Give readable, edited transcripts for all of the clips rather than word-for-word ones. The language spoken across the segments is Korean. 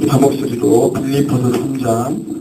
다목소리로 빌립보서 3장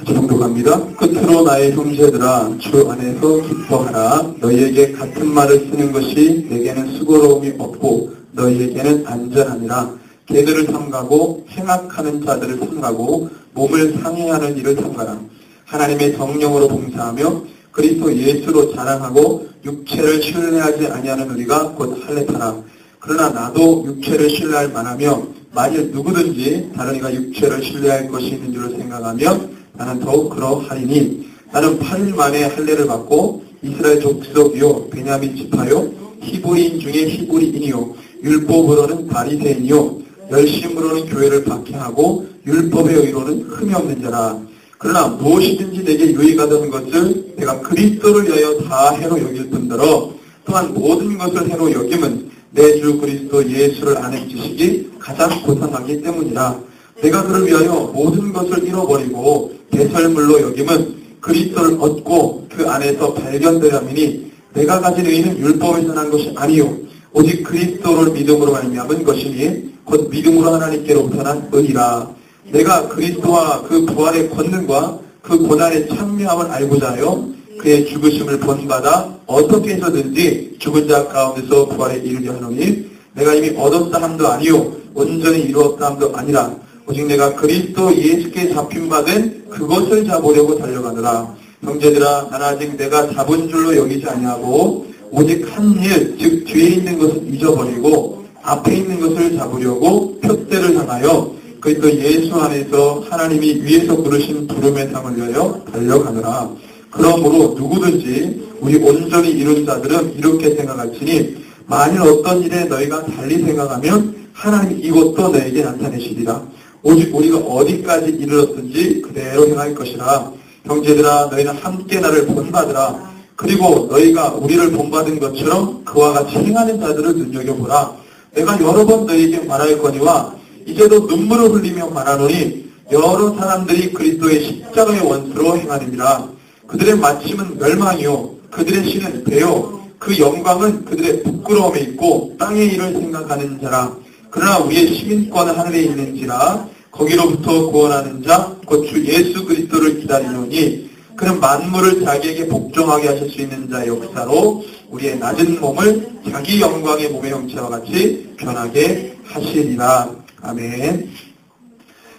정독합니다. 끝으로 나의 형제들아 주 안에서 기뻐하라. 너희에게 같은 말을 쓰는 것이 내게는 수고로움이 없고 너희에게는 안전하니라. 개들을 삼가고 행악하는 자들을 삼가고 몸을 상해하는 일을 삼가라. 하나님의 성령으로 봉사하며 그리스도 예수로 자랑하고 육체를 신뢰하지 아니하는 우리가 곧 할례하라. 그러나 나도 육체를 신뢰할 만하며 만일 누구든지 다른 이가 육체를 신뢰할 것이 있는 줄 생각하면 나는 더욱 그러하리니 나는 8일 만에 할례를 받고 이스라엘 족속이요 베냐민 지파요 히브리인 중에 히브리인이요 율법으로는 바리새인이요 열심으로는 교회를 박해하고 율법의 의로는 흠이 없는 자라. 그러나 무엇이든지 내게 유익하던 것을 내가 그리스도를 위하여 다 해로 여길 뿐더러 또한 모든 것을 해로 여김은 내 주 그리스도 예수를 아는 지식이 가장 고상하기 때문이라. 내가 그를 위하여 모든 것을 잃어버리고 배설물로 여김은 그리스도를 얻고 그 안에서 발견되려니니 내가 가진 의는 율법에서 난 것이 아니요 오직 그리스도를 믿음으로 말미암은 것이니 곧 믿음으로 하나님께로부터 난 의라. 내가 그리스도와 그 부활의 권능과 그 고난의 참여함을 알고자 하여 그의 죽으심을 본받아 어떻게 해서든지 죽은 자 가운데서 부활에 이르게 하노니 내가 이미 얻었다 함도 아니요 온전히 이루었다 함도 아니라 오직 내가 그리스도 예수께 잡힌바된 그것을 잡으려고 달려가느라. 형제들아 나는 아직 내가 잡은 줄로 여기지 아니하고 오직 한 일 즉 뒤에 있는 것을 잊어버리고 앞에 있는 것을 잡으려고 표대를 향하여 그리스도 예수 안에서 하나님이 위에서 부르신 부름의 상을 위하여 달려가느라. 그러므로 누구든지 우리 온전히 이룬 자들은 이렇게 생각할지니 만일 어떤 일에 너희가 달리 생각하면 하나님이 이것도 너에게 나타내시리라. 오직 우리가 어디까지 이르렀든지 그대로 행할 것이라. 형제들아 너희는 함께 나를 본받으라. 그리고 너희가 우리를 본받은 것처럼 그와 같이 행하는 자들을 눈여겨보라. 내가 여러 번 너희에게 말하였거니와 이제도 눈물을 흘리며 말하노니 여러 사람들이 그리스도의 십자가의 원수로 행하느니라. 그들의 마침은 멸망이요 그들의 신은 배요 그 영광은 그들의 부끄러움에 있고 땅의 일을 생각하는 자라. 그러나 우리의 시민권은 하늘에 있는지라 거기로부터 구원하는 자 곧 주 예수 그리스도를 기다리노니 그는 만물을 자기에게 복종하게 하실 수 있는 자의 역사로 우리의 낮은 몸을 자기 영광의 몸의 형체와 같이 변하게 하시리라. 아멘.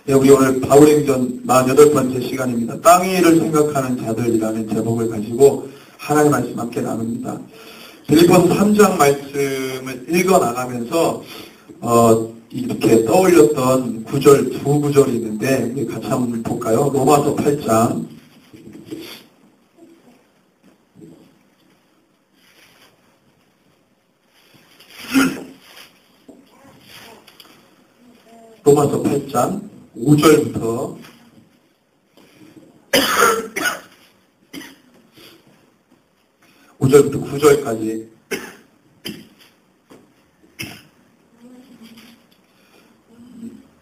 네, 우리 오늘 바울행전 48번째 시간입니다. 땅의 일을 생각하는 자들이라는 제목을 가지고 하나님의 말씀 함께 나눕니다. 빌립보서 3장 말씀을 읽어나가면서 이렇게 떠올렸던 구절, 두 구절이 있는데 같이 한번 볼까요? 로마서 8장 로마서 8장 5절부터 5절부터 9절까지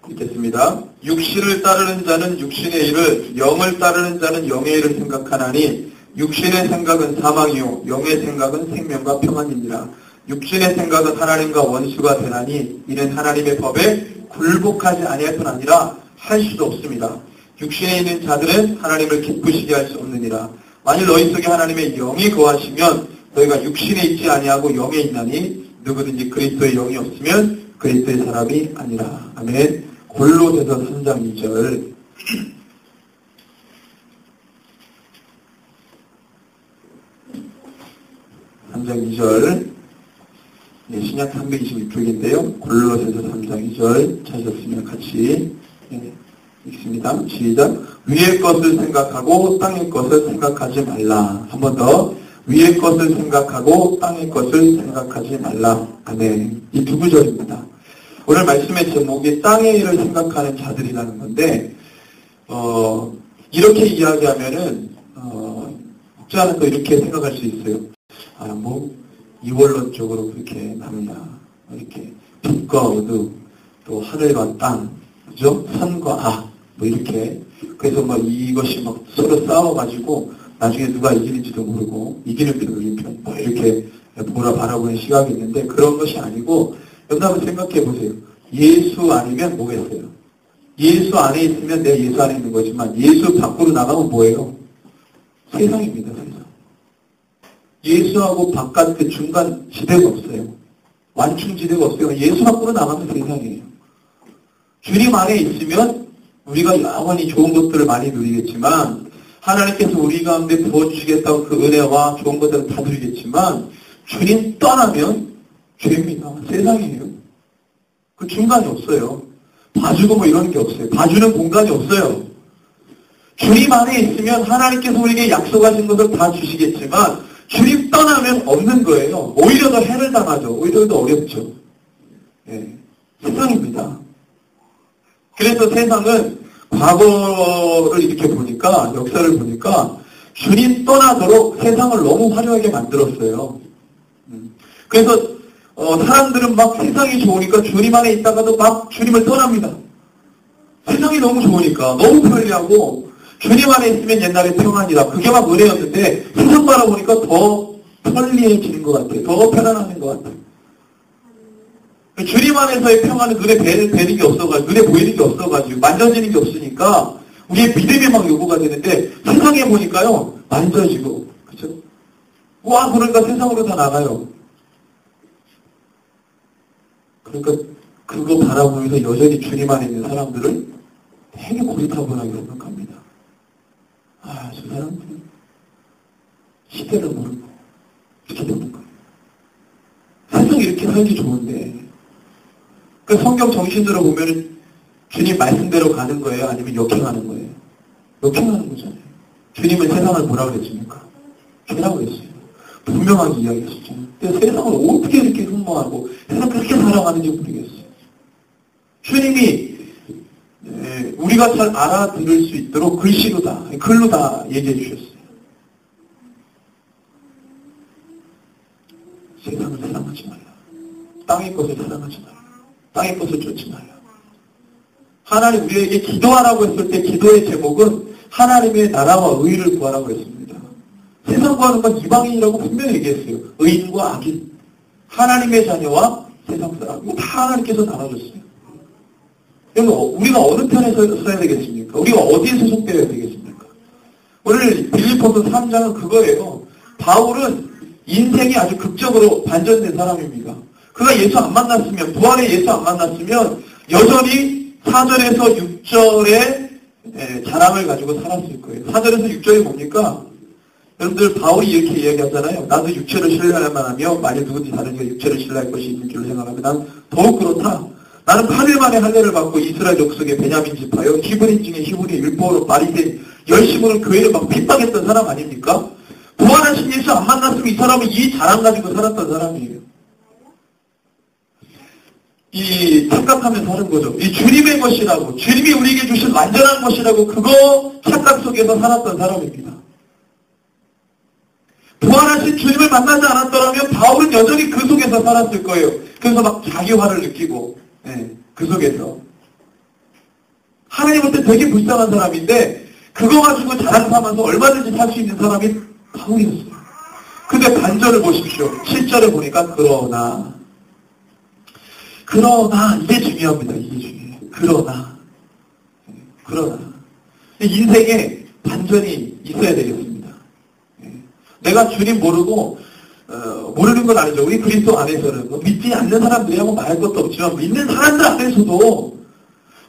읽겠습니다. 육신을 따르는 자는 육신의 일을, 영을 따르는 자는 영의 일을 생각하나니 육신의 생각은 사망이요 영의 생각은 생명과 평안이니라. 육신의 생각은 하나님과 원수가 되나니 이는 하나님의 법에 굴복하지 아니할 뿐 아니라 할 수도 없습니다. 육신에 있는 자들은 하나님을 기쁘시게 할 수 없느니라. 만일 너희 속에 하나님의 영이 거하시면 너희가 육신에 있지 아니하고 영에 있나니 누구든지 그리스도의 영이 없으면 그리스도의 사람이 아니라. 아멘. 골로새서 3장 2절 3장 2절 신약 326쪽인데요. 골로새서 3장 2절 찾으셨으면 같이 읽습니다. 시작. 위의 것을 생각하고 땅의 것을 생각하지 말라. 한 번 더. 위의 것을 생각하고 땅의 것을 생각하지 말라. 아멘. 이 두 구절입니다. 오늘 말씀의 제목이 땅의 일을 생각하는 자들이라는 건데, 이렇게 이야기하면은, 혹자는 또 이렇게 생각할 수 있어요. 이원론적으로 그렇게 나누냐. 이렇게 빛과 어둠, 또 하늘과 땅, 그죠? 선과 악, 이렇게. 그래서 이것이 서로 싸워가지고, 나중에 누가 이기는지도 모르고, 이기는 편, 이기는 편, 이렇게 바라보는 시각이 있는데, 그런 것이 아니고, 여러분 한번 생각해 보세요. 예수 아니면 뭐겠어요? 예수 안에 있으면 내가 예수 안에 있는 거지만, 예수 밖으로 나가면 뭐예요? 세상입니다, 세상. 예수하고 바깥 그 중간 지대가 없어요. 완충 지대가 없어요. 예수 밖으로 나가면 세상이에요. 주님 안에 있으면 우리가 영원히 좋은 것들을 많이 누리겠지만 하나님께서 우리 가운데 부어주시겠다고 그 은혜와 좋은 것들을 다 누리겠지만 주님 떠나면 죄입니다. 세상이에요. 그 중간이 없어요. 봐주고 이러는 게 없어요. 봐주는 공간이 없어요. 주님 안에 있으면 하나님께서 우리에게 약속하신 것을 다 주시겠지만 주님 떠나면 없는 거예요. 오히려 더 해를 당하죠. 오히려 더 어렵죠. 세상입니다. 그래서 세상은 과거를 이렇게 보니까, 역사를 보니까 주님 떠나도록 세상을 너무 화려하게 만들었어요. 그래서 사람들은 세상이 좋으니까 주님 안에 있다가도 주님을 떠납니다. 세상이 너무 좋으니까 너무 편리하고 주님 안에 있으면 옛날에 평안이다. 그게 은혜였는데 세상 바라보니까 더 편리해지는 것 같아요. 더 편안해지는 것 같아요. 주님 안에서의 평안은 눈에 뵈는 게 없어가지고, 눈에 보이는 게 없어가지고, 만져지는 게 없으니까, 우리의 믿음이 요구가 되는데, 세상에 보니까요, 만져지고, 그죠? 그러니까 세상으로 다 나가요. 그러니까, 그거 바라보면서 여전히 주님 안에 있는 사람들을 되게 고리타분하게 생각합니다. 저 사람들은 시대를 모르고, 이렇게 되는 거예요. 세상 이렇게 살기 좋은데, 성경 정신으로 보면은 주님 말씀대로 가는 거예요? 아니면 역행하는 거예요? 역행하는 거잖아요. 주님은 세상을 뭐라고 그랬습니까? 죄라고 그랬어요. 분명하게 이야기했었잖아요. 근데 세상을 어떻게 이렇게 흠모하고 세상 그렇게 살아가는지 모르겠어요. 주님이 우리가 잘 알아들을 수 있도록 글로 다 얘기해 주셨어요. 세상을 사랑하지 말라. 땅의 것을 사랑하지 말라. 땅의 것을 쫓지 말라. 하나님 우리에게 기도하라고 했을 때 기도의 제목은 하나님의 나라와 의를 구하라고 했습니다. 세상 구하는 건 이방인이라고 분명히 얘기했어요. 의인과 악인. 하나님의 자녀와 세상 사람. 이거 다 하나님께서 나눠줬어요. 그럼 우리가 어느 편에 서야 되겠습니까? 우리가 어디에 소속되어야 되겠습니까? 오늘 빌립보서 3장은 그거예요. 바울은 인생이 아주 극적으로 반전된 사람입니다. 그가 예수 안 만났으면, 부활의 예수 안 만났으면 여전히 4절에서 6절의 자랑을 가지고 살았을 거예요. 4절에서 6절이 뭡니까? 여러분들 바울이 이렇게 이야기하잖아요. 나도 육체를 신뢰할만 하며 만일 누구든지 다른 이가 육체를 신뢰할 것이 있는 줄로 생각하면 난 더욱 그렇다. 나는 8일 만에 할례를 받고 이스라엘 족속의 베냐민 지파요 히브리 중에 히브리 율법으로 말이 된 열심으로 교회를 핍박했던 사람 아닙니까? 부활하신 예수 안 만났으면 이 사람은 이 자랑 가지고 살았던 사람이에요. 이 착각하면서 하는 거죠. 이 주님의 것이라고, 주님이 우리에게 주신 완전한 것이라고 그거 착각 속에서 살았던 사람입니다. 부활하신 주님을 만나지 않았더라면 바울은 여전히 그 속에서 살았을 거예요. 그래서 자기화를 느끼고 그 속에서 하나님한테 되게 불쌍한 사람인데 그거 가지고 자랑 삼아서 얼마든지 살 수 있는 사람이 바울이었어요. 근데 반전을 보십시오. 7절에 보니까 그러나 이게 중요합니다. 이게 중요해요. 그러나 인생에 반전이 있어야 되겠습니다. 내가 주님 모르고 모르는 건 아니죠. 우리 그리스도 안에서는 믿지 않는 사람들이라고 말할 것도 없지만 믿는 사람들 안에서도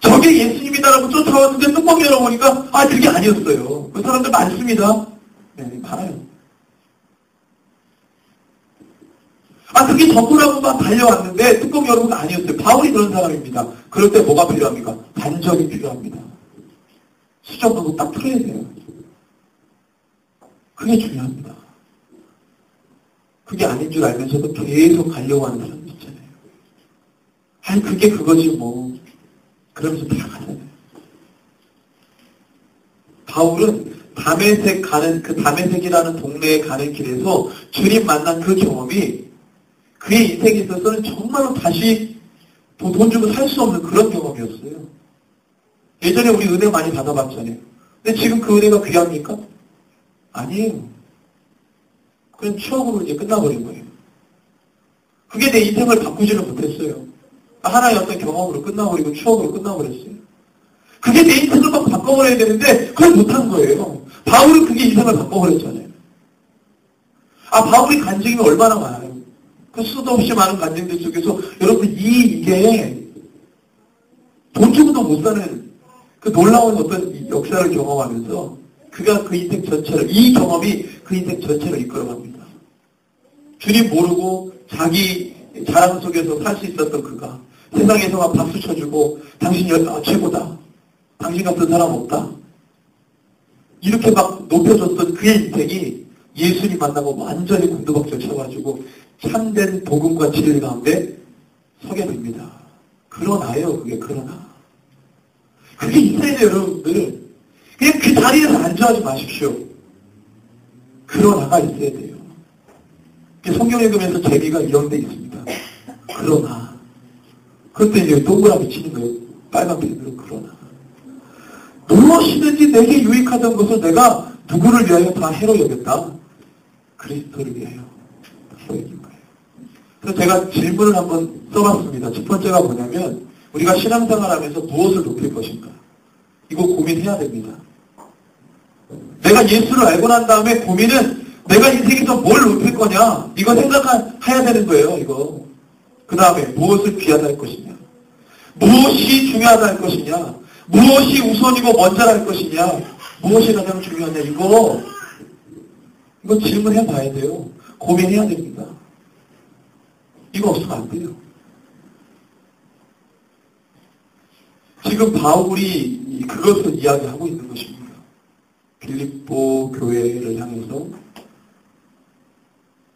저게 예수님이다라고 쫓아왔는데 뚜껑 열어보니까 그게 아니었어요. 그 사람들 많습니다. 많아요. 그게 전부라고 막 달려왔는데 뚜껑 열어보면 아니었어요. 바울이 그런 사람입니다. 그럴 때 뭐가 필요합니까? 반전이 필요합니다. 수정하고 딱 풀어야 돼요. 그게 중요합니다. 그게 아닌 줄 알면서도 계속 가려고 하는 사람들 있잖아요. 아니 그게 그거지 뭐. 그러면서 다 가잖아요. 바울은 다메섹이라는 동네에 가는 길에서 주님 만난 그 경험이 그의 인생에 있어서는 정말로 다시 돈 주고 살 수 없는 그런 경험이었어요. 예전에 우리 은혜 많이 받아봤잖아요. 근데 지금 그 은혜가 귀합니까? 아니에요. 그냥 추억으로 이제 끝나버린 거예요. 그게 내 인생을 바꾸지를 못했어요. 하나의 어떤 경험으로 끝나버리고 추억으로 끝나버렸어요. 그게 내 인생을 막 바꿔버려야 되는데 그걸 못한 거예요. 바울은 그게 인생을 바꿔버렸잖아요. 바울이 간증이 얼마나 많아요. 그 수도 없이 많은 간증들 속에서 여러분 이게 돈 주고도 못 사는 그 놀라운 어떤 역사를 경험하면서 그가 그 인생 전체를, 이 경험이 그 인생 전체를 이끌어갑니다. 주님 모르고 자기 자랑 속에서 살 수 있었던 그가 세상에서만 박수 쳐주고 당신이 최고다. 당신 같은 사람 없다. 이렇게 막 높여줬던 그의 인생이 예수님 만나고 완전히 곤두박질 쳐가지고 참된 복음과 진리 가운데 서게 됩니다. 그러나요, 그게 그러나. 그게 있어야 돼요, 여러분들. 그냥 그 자리에서 안주하지 마십시오. 그러나가 있어야 돼요. 성경 읽으면서 재미가 이런 데 있습니다. 그러나. 그때 이제 동그라미 치는 거예요. 빨간 펜으로 그러나. 무엇이든지 내게 유익하던 것을 내가 누구를 위하여 다 해로 여겼다. 그리스도를 위하여 해로 여긴 거예요. 그래서 제가 질문을 한번 써봤습니다. 첫 번째가 뭐냐면 우리가 신앙생활하면서 무엇을 높일 것인가. 이거 고민해야 됩니다. 내가 예수를 알고 난 다음에 고민은 내가 인생에서 뭘 높일 거냐. 이거 생각해야 되는 거예요. 이거. 그 다음에 무엇을 귀하다 할 것이냐. 무엇이 중요하다 할 것이냐. 무엇이 우선이고 먼저라 할 것이냐. 무엇이 가장 중요하냐. 이거 질문해 봐야 돼요. 고민해야 됩니다. 이거 없으면 안 돼요. 지금 바울이 그것을 이야기하고 있는 것입니다. 빌립보 교회를 향해서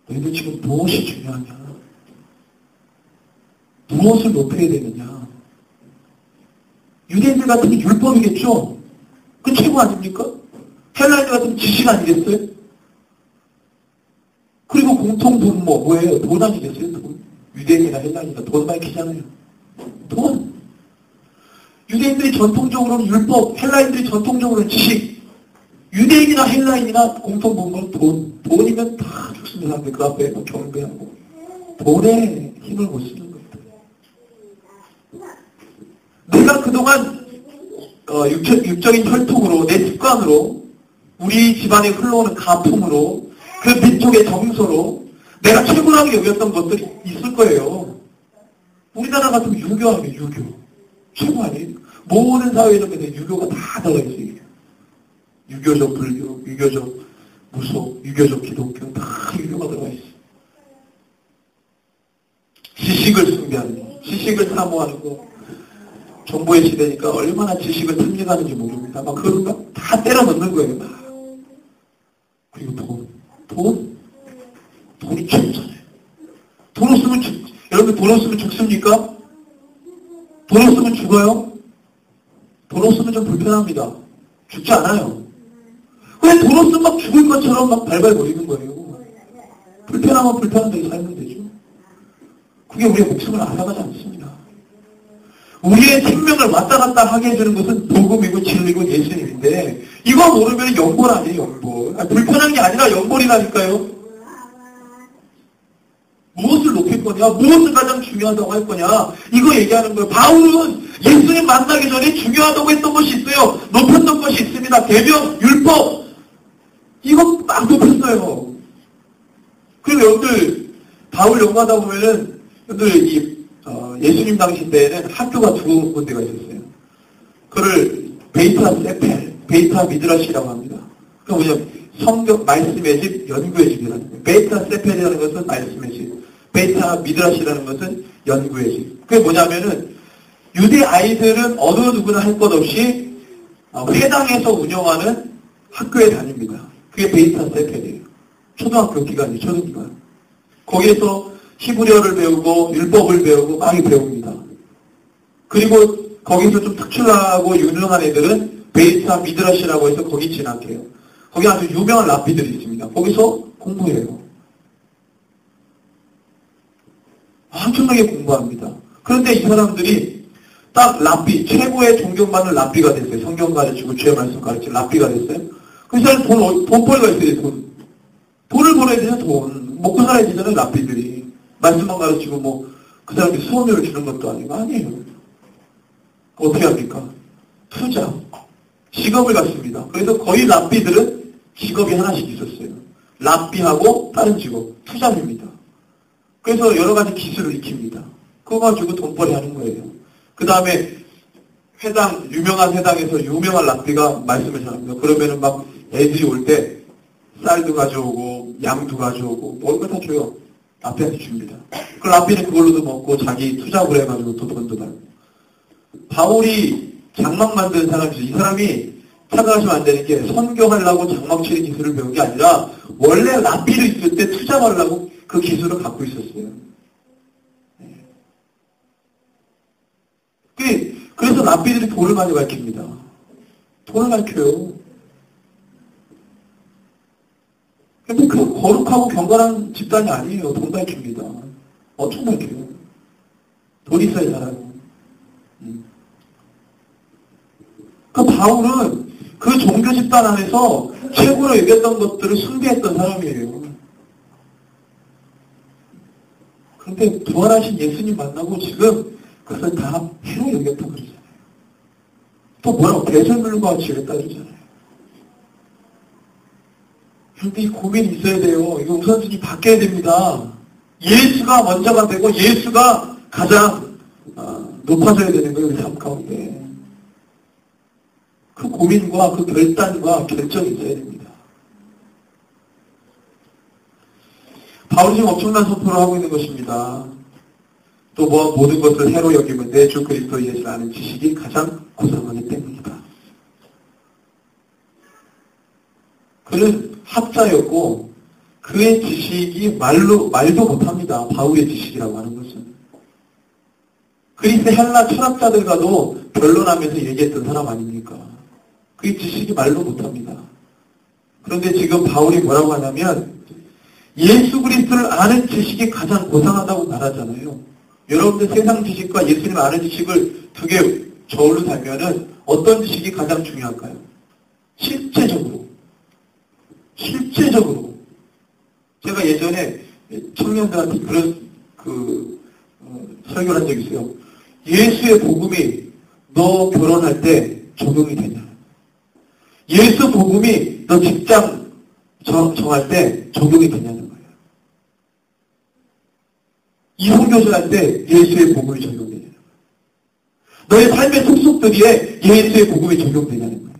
너희들 지금 무엇이 중요하냐? 무엇을 높여야 되느냐? 유대인들 같으면 율법이겠죠? 그 최고 아닙니까? 헬라인들 같으면 지식 아니겠어요? 그리고 공통 돈 뭐예요? 돈 아니겠어요? 돈. 유대인이나 헬라인이나 돈 밝히잖아요. 돈. 유대인들이 전통적으로는 율법, 헬라인들이 전통적으로는 지식. 유대인이나 헬라인이나 공통 본건 돈. 돈이면 다 죽습니다. 그 앞에 경배하고. 돈에 힘을 못 쓰는 겁니다. 내가 그동안 육적인 혈통으로, 내 습관으로, 우리 집안에 흘러오는 가품으로, 그 민족의 정서로 내가 최고라고 여겼던 것들이 있을 거예요. 우리나라 같으면 유교하면 유교. 최고 아니에요? 모든 사회 이런 데는 유교가 다 들어가 있어요. 유교적 불교, 유교적 무속, 유교적 기독교 다 유교가 들어가 있어요. 지식을 숭배하는 거, 지식을 사모하는 거. 정보의 시대니까 얼마나 지식을 탐닉하는지 모릅니다. 막 그런 거 다 때려 넣는 거예요. 막. 그리고 돈이 최고잖아요. 돈 없으면 여러분 돈 없으면 죽습니까? 돈 없으면 죽어요? 돈 없으면 좀 불편합니다. 죽지 않아요. 왜 돈 없으면 막 죽을 것처럼 막 발발거리는 거예요. 불편하면 불편한 대로 살면 되죠. 그게 우리의 목숨을 알아가지 않습니다. 우리의 생명을 왔다 갔다 하게 해주는 것은 복음이고 진리고 예수님인데 이거 모르면 영벌 아니에요. 영벌. 불편한 게 아니라 영벌이라니까요. 무엇을 높일 거냐? 무엇을 가장 중요하다고 할 거냐? 이거 얘기하는 거예요. 바울은 예수님 만나기 전에 중요하다고 했던 것이 있어요. 높였던 것이 있습니다. 계명, 율법. 이거 막 높였어요. 그리고 여러분들 바울 연구하다 보면은 여러분들 예수님 당시 때에는 학교가 두 군데가 있었어요. 그걸 베이타 세펠, 베이타 미드라시라고 합니다. 그러니까 뭐냐면 성경 말씀의 집, 연구의 집이라는 거예요. 베이타 세펠이라는 것은 말씀의 집, 베이타 미드라시라는 것은 연구의 집. 그게 뭐냐면은 유대 아이들은 어느 누구나 할 것 없이 회당에서 운영하는 학교에 다닙니다. 그게 베이타 세펠이에요. 초등학교 기간이에요. 초등기간. 거기에서 히브리어를 배우고 율법을 배우고 많이 배웁니다. 그리고 거기서 좀 특출나고 유능한 애들은 베이트와 미드라시라고 해서 거기 진학해요. 거기 아주 유명한 랍비들이 있습니다. 거기서 공부해요. 엄청나게 공부합니다. 그런데 이 사람들이 딱 랍비, 최고의 존경받는 랍비가 됐어요. 성경 가르치고 죄 말씀 가르치고 랍비가 됐어요. 그 사람 돈벌이가 있어요. 돈을 벌어야 되잖아. 돈. 먹고 살아야 되잖아요. 랍비들이. 말씀만 가르치고 뭐 그 사람들이 수업료를 주는 것도 아니고 아니에요. 어떻게 합니까? 투자. 직업을 갖습니다. 그래서 거의 랍비들은 직업이 하나씩 있었어요. 랍비하고 다른 직업. 투자입니다. 그래서 여러 가지 기술을 익힙니다. 그거 가지고 돈벌이 하는 거예요. 그 다음에 회당, 유명한 회당에서 유명한 랍비가 말씀을 전합니다. 그러면은 막 애들이 올 때 쌀도 가져오고 양도 가져오고 먹을 거 다 줘요. 랍비한테 줍니다. 그 랍비는 그걸로도 먹고 자기 투잡을 해가지고 또 돈도 벌고. 바울이 장막 만드는 사람이죠. 이 사람이 생각하시면 안 되는 게 선교하려고 장막 치는 기술을 배운 게 아니라 원래 랍비를 있을 때 투잡하려고 그 기술을 갖고 있었어요. 그래서 랍비들이 돈을 많이 밝힙니다. 돈을 밝혀요. 근데 그 거룩하고 경건한 집단이 아니에요. 돈 밝힙니다. 엄청 밝혀요. 돈 있어야 살아요. 그 바울은 그 종교 집단 안에서 최고로 여겼던 것들을 숭배했던 사람이에요. 그런데 부활하신 예수님 만나고 지금 그것을 다 해로 여겼다고 그러잖아요. 또 뭐라고 배설물과 지냈다 그러잖아요. 그런데 이 고민이 있어야 돼요. 이거 우선순위 바뀌어야 됩니다. 예수가 먼저가 되고 예수가 가장 높아져야 되는 거예요. 우리 삶 가운데. 그 고민과 그 결단과 결정이 있어야 됩니다. 바울이 지금 엄청난 선포를 하고 있는 것입니다. 또 뭐 모든 것을 해로 여기면 내 주 그리스도 예수를 아는 지식이 가장 고상하기 때문이다. 그는 학자였고 그의 지식이 말도 못합니다. 바울의 지식이라고 하는 것은. 그리스 헬라 철학자들과도 변론하면서 얘기했던 사람 아닙니까? 그의 지식이 말도 못합니다. 그런데 지금 바울이 뭐라고 하냐면 예수 그리스도를 아는 지식이 가장 고상하다고 말하잖아요. 여러분들 세상 지식과 예수님을 아는 지식을 두 개 저울로 달면은 어떤 지식이 가장 중요할까요? 실제적으로. 제가 예전에 청년들한테 그런 설교를 한 적이 있어요. 예수의 복음이 너 결혼할 때 적용이 되냐? 예수 복음이 너 직장 정할 때 적용이 되냐는 거예요. 이혼교제할 때 예수의 복음이 적용되냐는 거예요. 너의 삶의 속속들이에 예수의 복음이 적용되냐는 거예요.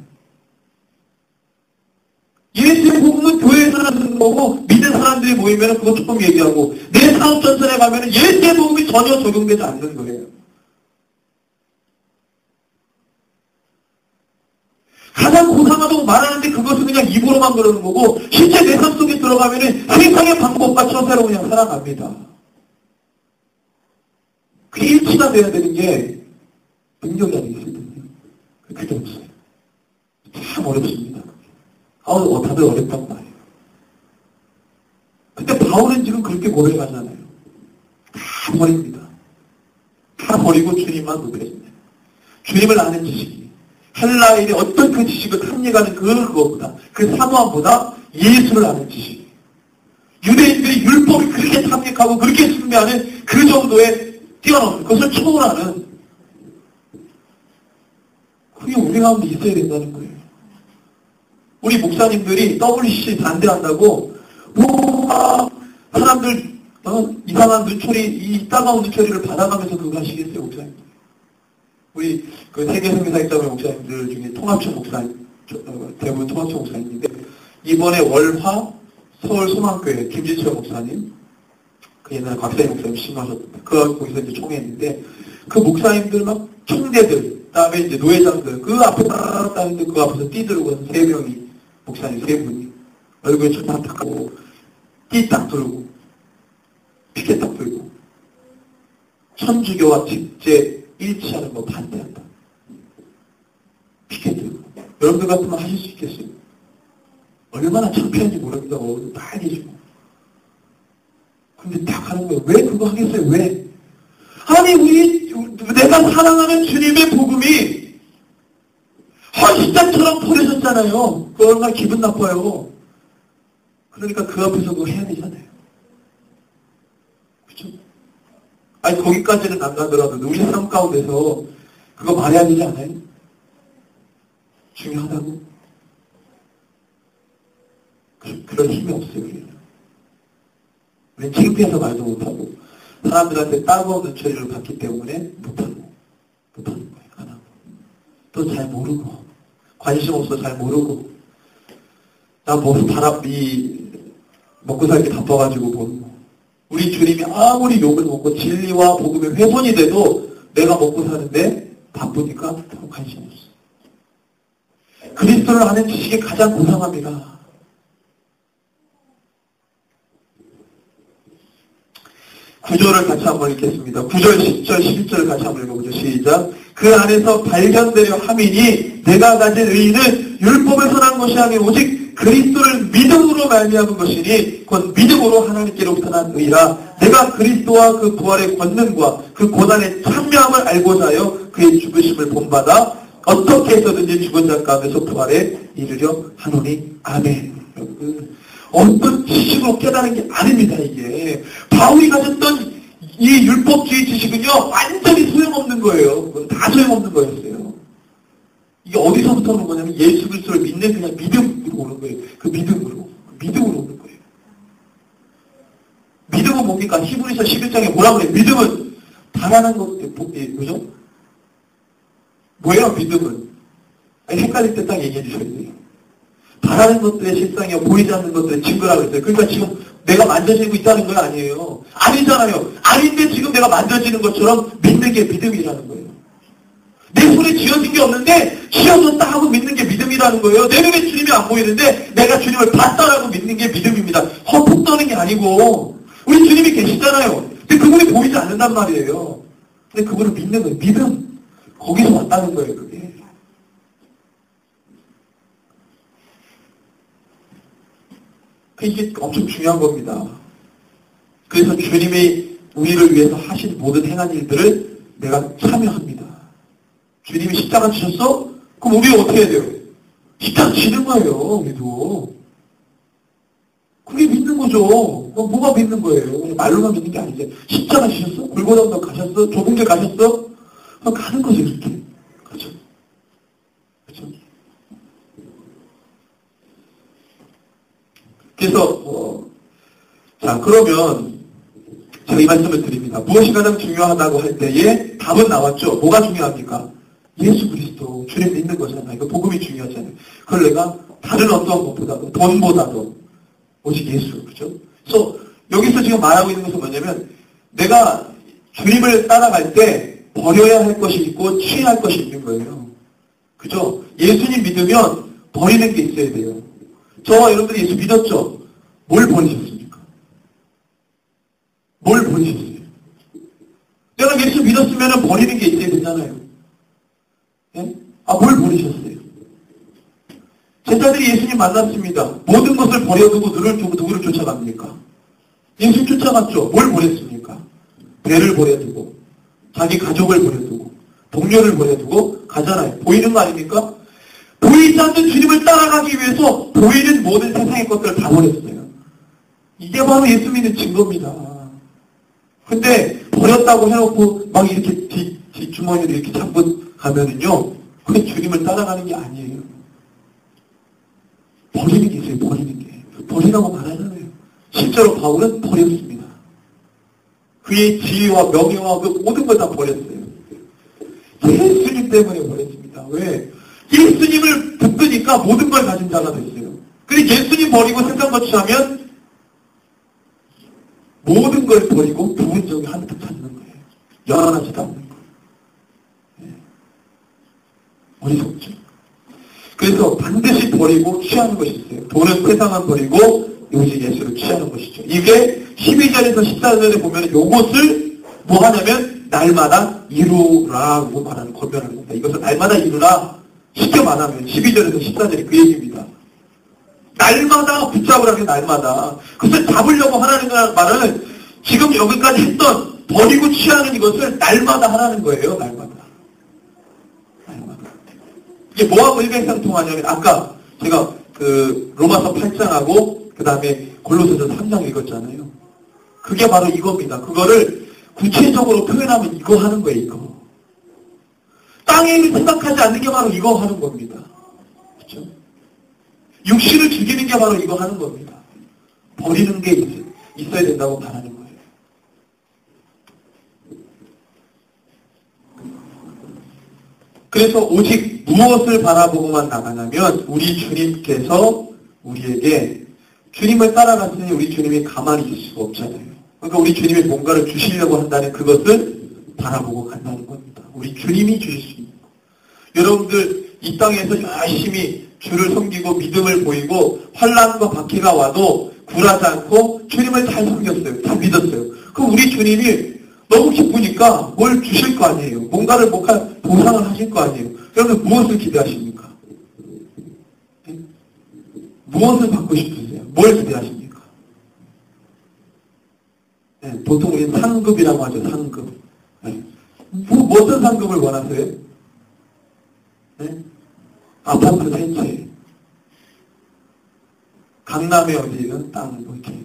예수의 복음은 교회에서 하는 거고 믿는 사람들이 모이면 그거 조금 얘기하고 내 사업 전선에 가면 예수의 복음이 전혀 적용되지 않는 거예요. 가장 고상하다고 말하는데 그것은 그냥 입으로만 그러는 거고 실제 내 삶 속에 들어가면 세상의 방법과 처세로 그냥 살아갑니다. 그 일치가 돼야 되는 게 능력이 아니거든요. 그게 없어요. 참 어렵습니다. 다들 어렵단 말이에요. 근데 바울은 지금 그렇게 고백하잖아요. 다 버립니다. 다 버리고 주님만 고백했습니다. 주님을 아는 지식이 헬라인의 어떤 그 지식을 탐닉하는 그것보다 그 사모함보다 예수를 아는 지식. 유대인들이 율법을 그렇게 탐닉하고 그렇게 숭배하는 그 정도의 뛰어넘는 그것을 초월하는 그게 우리 가운데 있어야 된다는 거예요. 우리 목사님들이 WC 반대한다고 사람들 이상한 눈초리, 이 따가운 눈초리를 받아가면서 그거 하시겠어요, 목사님? 우리 그 세계 선교사역자회 목사님들 중에 통합청 목사님, 대부분 통합청 목사님인데 이번에 월화 서울 소망교회 김지철 목사님, 그 옛날에 곽사희 목사님 심하셨던데 거기서 이제 총회했는데 그 목사님들 막 총대들, 그다음에 이제 노회장들 그 앞에 딱 따는데 그 앞에서 뛰들고 세 명이 목사님 세 분이 얼굴에 춤딱 닦고 띠 딱 들고 피켓 딱 들고 천주교와 직제 일치하는 거 반대한다. 피켓트. 여러분들 같으면 하실 수 있겠어요? 얼마나 창피한지 모릅니다. 빨개지고. 근데 딱 하는 거예요. 왜 그거 하겠어요? 왜? 아니, 내가 사랑하는 주님의 복음이 헌신장처럼 버려졌잖아요. 그 얼마나 기분 나빠요. 그러니까 그 앞에서 그거 해야 되잖아요. 그렇죠? 아니, 거기까지는 안 가더라도 우리 삶 가운데서 그거 말해야 되지 않아요? 중요하다고? 그런 힘이 없어요, 우리는. 우리는 창피해서 말도 못하고, 사람들한테 따가운 눈초리를 받기 때문에 못하는 거예요, 안 하고. 또 잘 모르고, 관심 없어 잘 모르고, 나 뭐, 먹고 살기 바빠가지고 모르고. 우리 주님이 아무리 욕을 먹고 진리와 복음의 훼손이 돼도 내가 먹고 사는데 바쁘니까 관심 없어. 그리스도를 아는 지식이 가장 고상합니다. 구절을 같이 한번 읽겠습니다. 9절, 10절, 11절 같이 한번 읽어보죠. 시작. 그 안에서 발견되려 함이니 내가 가진 의의는 율법에서 난 것이 아닌 오직 그리스도를 믿음으로 말미암은 것이니 곧 믿음으로 하나님께로부터 난 의라. 내가 그리스도와 그 부활의 권능과 그 고난의 참여함을 알고자 하여 그의 죽으심을 본받아 어떻게 해서든지 죽은 자 가운데서 부활에 이르려 하노니. 아멘. 여러분, 어떤 지식으로 깨달은 게 아닙니다, 이게. 바울이 가졌던 이 율법주의 지식은요, 완전히 소용없는 거예요. 다 소용없는 거였어요. 이게 어디서부터 오는 거냐면 예수 그리스도를 믿는 그냥 믿음으로 오는 거예요. 그 믿음으로 오는 거예요. 믿음은 뭡니까? 히브리서 11장에 뭐라고 해요? 믿음은 바라는 것, 뭐죠? 뭐예요, 믿음은? 아니, 헷갈릴 때 딱 얘기해 주셔야 돼요. 바라는 것들의 실상이요, 보이지 않는 것들의 증거라고 했어요. 그러니까 지금 내가 만져지고 있다는 건 아니에요. 아니잖아요. 아닌데 지금 내가 만져지는 것처럼 믿는 게 믿음이라는 거예요. 내 손에 쥐어진 게 없는데 쥐어졌다 하고 믿는 게 믿음이라는 거예요. 내 눈에 주님이 안 보이는데 내가 주님을 봤다라고 믿는 게 믿음입니다. 헛북 떠는 게 아니고 우리 주님이 계시잖아요. 근데 그분이 보이지 않는단 말이에요. 근데 그분을 믿는 거예요. 믿음. 거기서 왔다는 거예요, 그게. 이게 엄청 중요한 겁니다. 그래서 주님이 우리를 위해서 하신 모든 행한 일들을 내가 참여합니다. 주님이 십자가 지셨어? 그럼 우리 어떻게 해야 돼요? 십자가 지는 거예요, 우리도. 그게 믿는 거죠. 뭐가 믿는 거예요? 말로만 믿는 게 아니지. 십자가 지셨어? 골고다도 가셨어? 좁은 길 가셨어? 그럼 가는 거죠, 이렇게. 그렇죠? 그렇죠? 그래서 자, 그러면 제가 이 말씀을 드립니다. 무엇이 가장 중요하다고 할 때에 답은 나왔죠. 뭐가 중요합니까? 예수 그리스도, 주님 믿는 거잖아요. 이거 복음이 중요하잖아요. 그걸 내가 다른 어떤 것보다도, 돈보다도 오직 예수, 그죠? 그래서 여기서 지금 말하고 있는 것은 뭐냐면 내가 주님을 따라갈 때 버려야 할 것이 있고 취해야 할 것이 있는 거예요. 그죠? 예수님 믿으면 버리는 게 있어야 돼요. 저와 여러분들이 예수 믿었죠? 뭘 버리셨습니까? 뭘 버리셨어요? 내가 예수 믿었으면 버리는 게 있어야 되잖아요. 예? 뭘 버리셨어요? 제자들이 예수님 만났습니다. 모든 것을 버려두고 누구를 쫓아갑니까? 예수 쫓아갔죠. 뭘 버렸습니까? 배를 버려두고, 자기 가족을 버려두고, 동료를 버려두고 가잖아요. 보이는 거 아닙니까? 보이지 않는 주님을 따라가기 위해서 보이는 모든 세상의 것들을 다 버렸어요. 이게 바로 예수 믿는 증거입니다. 근데 버렸다고 해놓고 막 이렇게 뒷주머니를 이렇게 잡고 가면은요, 그게 주님을 따라가는 게 아니에요. 버리는 게 있어요, 버리는 게. 버리라고 말하잖아요. 실제로 바울은 버렸습니다. 그의 지위와 명예와 그 모든 걸 다 버렸어요. 예수님 때문에 버렸습니다. 왜? 예수님을 붙드니까 모든 걸 가진 자가 됐어요. 근데 예수님 버리고 세상 거치하면 모든 걸 버리고 부분 적이 한뜻 찾는 거예요. 연연하지도 않는 거예요. 어리석죠. 그래서 반드시 버리고 취하는 것이 있어요. 돈은 세상은 버리고 오직 예수를 취하는 것이죠. 이게 12절에서 14절에 보면 요것을 뭐 하냐면 날마다 이루라고 말하는 권면하는 겁니다. 이것을 날마다 이루라. 쉽게 말하면 12절에서 14절이 그 얘기입니다. 날마다 붙잡으라는 게 날마다. 그것을 잡으려고 하라는 말은 지금 여기까지 했던 버리고 취하는 이것을 날마다 하라는 거예요. 날마다. 이게 뭐하고 일맥상통하냐면 아까 제가 그 로마서 8장하고 그 다음에 골로새서 3장 읽었잖아요. 그게 바로 이겁니다. 그거를 구체적으로 표현하면 이거 하는 거예요. 이거. 땅의 일을 생각하지 않는 게 바로 이거 하는 겁니다. 그렇죠? 육신을 죽이는 게 바로 이거 하는 겁니다. 버리는 게 있어야 된다고 말하는 거예요. 그래서 오직 무엇을 바라보고만 나가냐면 우리 주님께서 우리에게 주님을 따라갔으니 우리 주님이 가만히 있을 수가 없잖아요. 그러니까 우리 주님이 뭔가를 주시려고 한다는 그것을 바라보고 간다는 겁니다. 우리 주님이 주실 수 있는 거. 여러분들 이 땅에서 열심히 주를 섬기고 믿음을 보이고 환난과 박해가 와도 굴하지 않고 주님을 잘 섬겼어요. 잘 믿었어요. 그럼 우리 주님이 너무 기쁘니까 뭘 주실 거 아니에요. 뭔가를 보상을 하실 거 아니에요. 여러분 무엇을 기대하십니까? 네? 무엇을 받고 싶으세요? 뭘 기대하십니까? 네, 보통 우리는 상급이라고 하죠. 상급. 네. 어떤 상급을 원하세요? 네? 아파트 3채. 강남에 어디는 땅, 이렇게.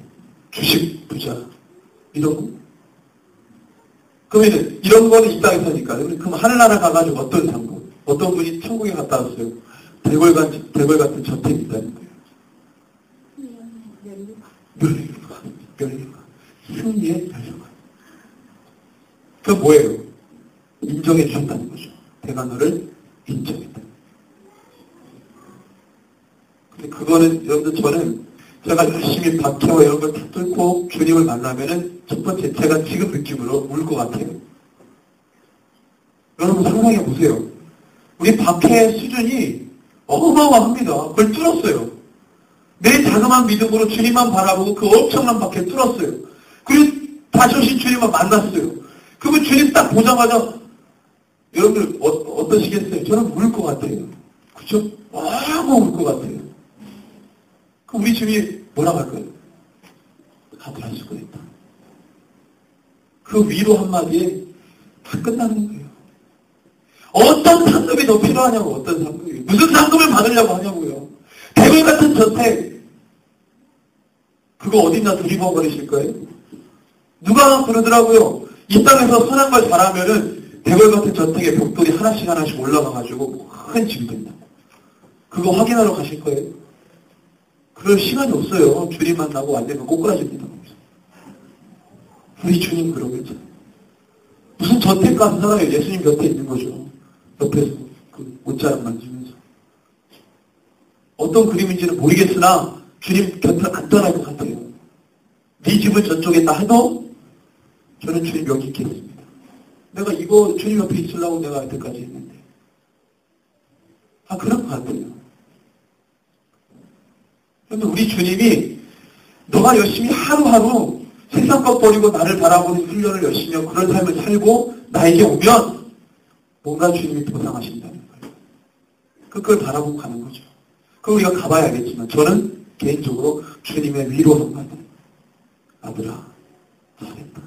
주식 부자. 이런 거. 그러면 이런 거는 이 땅에 사니까. 그럼 하늘나라 가가지고 어떤 상급? 어떤 분이 천국에 갔다 왔어요. 대궐 같은 저택이 있다는 거예요. 멸류관. 승리의 멸류관. 그 뭐예요? 인정해 주셨다는 거죠. 내가 너를 인정했다. 근데 그거는 여러분들 저는 제가 열심히 박해와 이런 걸 다 뚫고 주님을 만나면은 첫 번째 제가 지금 느낌으로 울 것 같아요. 여러분 상상해 보세요. 우리 박해의 수준이 어마어마합니다. 그걸 뚫었어요. 내 자그마한 믿음으로 주님만 바라보고 그 엄청난 박해를 뚫었어요. 그리고 다시 오신 주님을 만났어요. 그러면 주님 딱 보자마자 여러분들 어떠시겠어요? 저는 울 것 같아요. 그죠? 너무 울 것 같아요. 그럼 우리 주님이 뭐라고 할까요? 아들아 수고했다. 그 위로 한마디에 다 끝나는 거예요. 어떤 상급이 더 필요하냐고. 어떤 상급이. 무슨 상급을 받으려고 하냐고요. 대궐 같은 저택 그거 어디다 두리번거리실 거예요? 누가 그러더라고요. 이 땅에서 선한 걸 잘하면은 대궐 같은 저택에 벽돌이 하나씩 올라가가지고 큰 집이 된다. 그거 확인하러 가실 거예요? 그럴 시간이 없어요. 주님 만나고 안 되면 꼬꾸라집니다. 우리 주님 그러겠죠. 무슨 저택 가서 살아요. 예수님 곁에 있는 거죠. 옆에서 그 옷자락 만지면서. 어떤 그림인지는 모르겠으나 주님 곁을 안 떠날 것 같아요. 네 집은 저쪽에 다 해도 저는 주님 여기 있겠습니다. 내가 이거 주님 옆에 있으려고 내가 여태까지 했는데. 그런 것 같아요. 그런데 우리 주님이 너가 열심히 하루하루 세상 것 버리고 나를 바라보는 훈련을 열심히 하고 그런 삶을 살고 나에게 오면 뭔가 주님이 보상하신다는 거예요. 그걸 바라보고 가는 거죠. 그럼 우리가 가봐야 알겠지만 저는 개인적으로 주님의 위로 한마디. 아들아, 잘했다.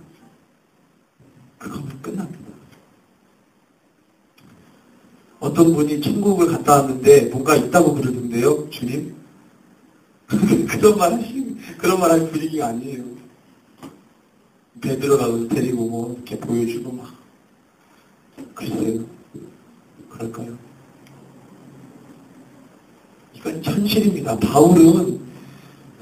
그거면 끝납니다. 어떤 분이 천국을 갔다 왔는데 뭔가 있다고 그러던데요. 주님? 그런 말 할 분위기가 아니에요. 배 들어가서 데리고 뭐 이렇게 보여주고 막. 글쎄요. 그럴까요? 이건 현실입니다. 바울은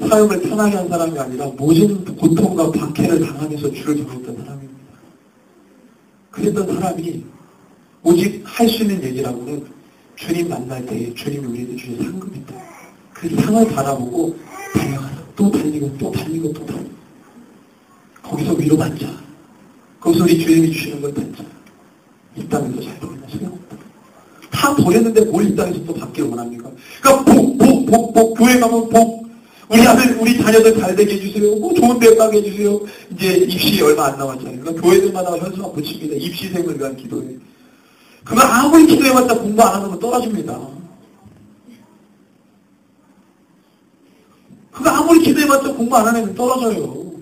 사역을 편하게 한 사람이 아니라 모든 고통과 박해를 당하면서 주를 경험했던 사람입니다. 그랬던 사람이 오직 할 수 있는 얘기라고는 주님 만날 때 주님이 우리에게 주신 상급이 있다. 그 상을 바라보고 달려가라. 또 달리고 또 달리고 또 달리고. 거기서 위로받자. 거기서 우리 주님이 주시는 걸 받자. 이 땅에서 잘 버리면 소용없다. 다 버렸는데 뭘 이 땅에서 또 받기를 원합니까? 그러니까 복. 교회 가면 복. 우리 아들, 우리 자녀들 잘 되게 해주세요. 뭐 좋은 데 가게 해주세요. 이제 입시 얼마 안 남았잖아요. 그러니까 교회들마다 현수막 붙입니다. 입시생을 위한 기도에. 그걸 아무리 기도해봤자 공부 안 하면 떨어집니다. 그거 아무리 기도해봤자 공부 안 하면 떨어져요.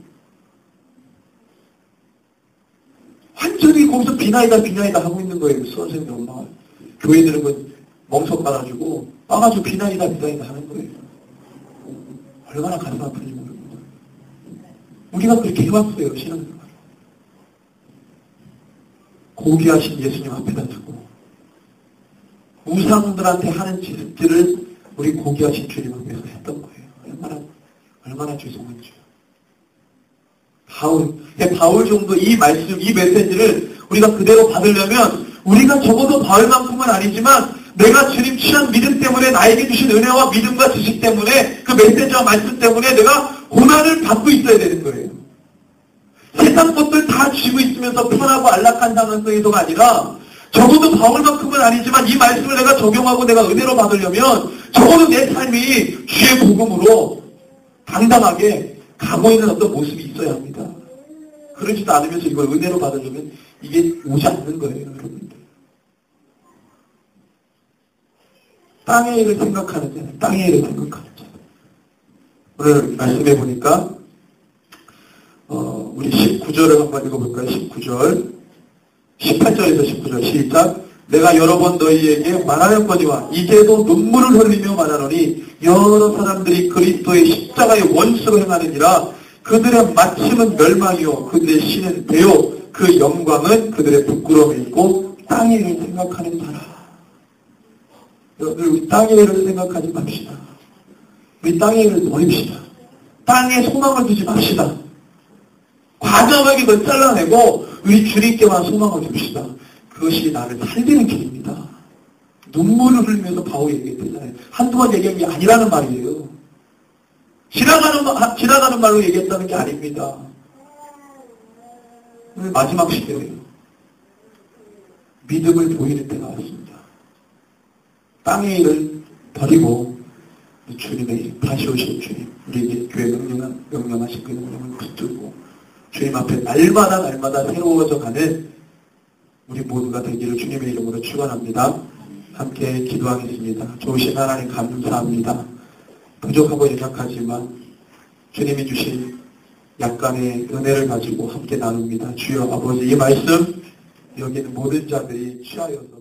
완전히 거기서 비나이다 하고 있는 거예요. 수험생들 엄마가. 교회들은 그 멍석 깔아주고 빠가지고 비나이다 하는 거예요. 얼마나 가슴 아픈지 모릅니다. 우리가 그렇게 해왔어요. 신앙생활. 고귀하신 예수님 앞에다 두고 우상들한테 하는 짓들을 우리 고귀하신 주님 앞에서 했던 거예요. 얼마나 죄송한지요. 바울 정도 이 말씀, 이 메시지를 우리가 그대로 받으려면 우리가 적어도 바울만큼은 아니지만 내가 주님 취한 믿음 때문에 나에게 주신 은혜와 믿음과 지식 때문에 그 메시지와 말씀 때문에 내가 고난을 받고 있어야 되는 거예요. 세상 것들 다 쥐고 있으면서 편하고 안락한 상황에서가 아니라 적어도 바울만큼은 아니지만 이 말씀을 내가 적용하고 내가 은혜로 받으려면 적어도 내 삶이 주의 복음으로 당당하게 가고 있는 어떤 모습이 있어야 합니다. 그러지도 않으면서 이걸 은혜로 받으려면 이게 오지 않는 거예요, 여러분들. 땅의 일을 생각하는 자는 땅의 일을 생각하는 자. 오늘 말씀해 보니까 우리 19절을 한번 읽어볼까요? 19절 18절에서 19절 시작. 내가 여러 번 너희에게 말하였거니와 이제도 눈물을 흘리며 말하노니 여러 사람들이 그리스도의 십자가의 원수로 행하느니라. 그들의 마침은 멸망이요 그들의 신은 배요 그 영광은 그들의 부끄러움이 있고 땅의 일을 생각하는 자라. 우리 땅의 일을 생각하지 맙시다. 우리 땅의 일을 버립시다. 땅에 소망을 두지 맙시다. 과감하게 그걸 잘라내고 우리 주님께만 소망을 둡시다. 그것이 나를 살리는 길입니다. 눈물을 흘리면서 바울이 얘기했잖아요. 한두 번 얘기한 게 아니라는 말이에요. 지나가는 말로 얘기했다는 게 아닙니다. 오늘 마지막 시대예요. 믿음을 보이는 때가 왔습니다. 땅의 일을 버리고 주님의 다시 오실 주님, 우리에게 교회 명령하신 그 명령을 붙들고 주님 앞에 날마다 새로워져 가는 우리 모두가 되기를 주님의 이름으로 축원합니다. 함께 기도하겠습니다. 좋으신 하나님 감사합니다. 부족하고 연약하지만 주님이 주신 약간의 은혜를 가지고 함께 나눕니다. 주여 아버지 이 말씀 여기 있는 모든 자들이 취하여서